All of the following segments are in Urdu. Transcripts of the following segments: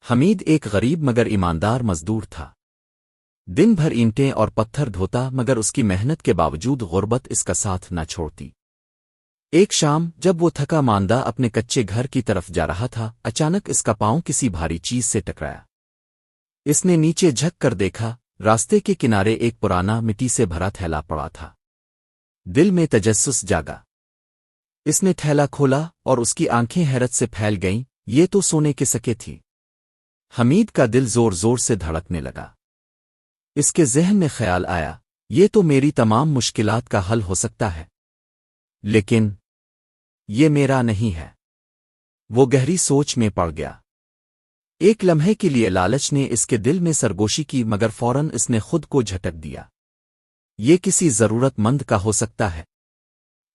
حمید ایک غریب مگر ایماندار مزدور تھا۔ دن بھر اینٹیں اور پتھر دھوتا مگر اس کی محنت کے باوجود غربت اس کا ساتھ نہ چھوڑتی۔ ایک شام جب وہ تھکا ماندہ اپنے کچے گھر کی طرف جا رہا تھا، اچانک اس کا پاؤں کسی بھاری چیز سے ٹکرایا۔ اس نے نیچے جھک کر دیکھا، راستے کے کنارے ایک پرانا مٹی سے بھرا تھیلا پڑا تھا۔ دل میں تجسس جاگا۔ اس نے تھیلا کھولا اور اس کی آنکھیں حیرت سے پھیل گئیں، یہ تو سونے کے سکے تھی۔ حمید کا دل زور زور سے دھڑکنے لگا۔ اس کے ذہن میں خیال آیا، یہ تو میری تمام مشکلات کا حل ہو سکتا ہے، لیکن یہ میرا نہیں ہے۔ وہ گہری سوچ میں پڑ گیا۔ ایک لمحے کے لیے لالچ نے اس کے دل میں سرگوشی کی، مگر فوراً اس نے خود کو جھٹک دیا۔ یہ کسی ضرورت مند کا ہو سکتا ہے۔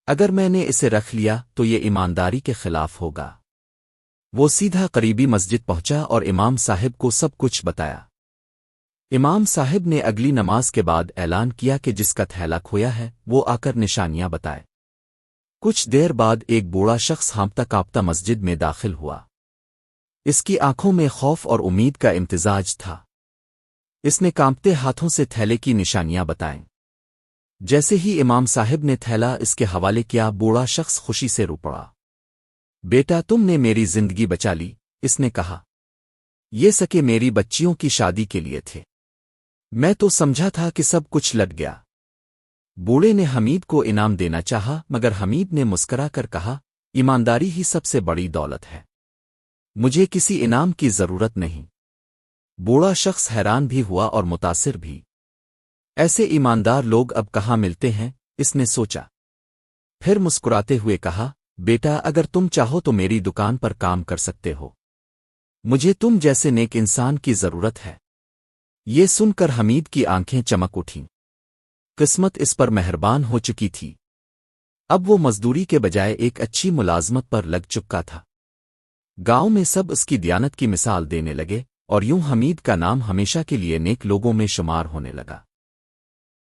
اگر میں نے اسے رکھ لیا تو یہ ایمانداری کے خلاف ہوگا۔ وہ سیدھا قریبی مسجد پہنچا اور امام صاحب کو سب کچھ بتایا۔ امام صاحب نے اگلی نماز کے بعد اعلان کیا کہ جس کا تھیلا کھویا ہے وہ آ کر نشانیاں بتائے۔ کچھ دیر بعد ایک بوڑھا شخص ہانپتا کانپتا مسجد میں داخل ہوا۔ اس کی آنکھوں میں خوف اور امید کا امتزاج تھا۔ اس نے کانپتے ہاتھوں سے تھیلے کی نشانیاں بتائیں۔ جیسے ہی امام صاحب نے تھیلا اس کے حوالے کیا، بوڑھا شخص خوشی سے رو پڑا۔ بیٹا، تم نے میری زندگی بچا لی، اس نے کہا۔ یہ سکے میری بچیوں کی شادی کے لیے تھے، میں تو سمجھا تھا کہ سب کچھ لٹ گیا۔ بوڑھے نے حمید کو انعام دینا چاہا، مگر حمید نے مسکرا کر کہا، ایمانداری ہی سب سے بڑی دولت ہے، مجھے کسی انعام کی ضرورت نہیں۔ بوڑھا شخص حیران بھی ہوا اور متاثر بھی۔ ایسے ایماندار لوگ اب کہاں ملتے ہیں، اس نے سوچا۔ پھر مسکراتے ہوئے کہا، بیٹا، اگر تم چاہو تو میری دکان پر کام کر سکتے ہو، مجھے تم جیسے نیک انسان کی ضرورت ہے۔ یہ سن کر حمید کی آنکھیں چمک اٹھیں۔ قسمت اس پر مہربان ہو چکی تھی۔ اب وہ مزدوری کے بجائے ایک اچھی ملازمت پر لگ چکا تھا۔ گاؤں میں سب اس کی دیانت کی مثال دینے لگے، اور یوں حمید کا نام ہمیشہ کے لیے نیک لوگوں میں شمار ہونے لگا۔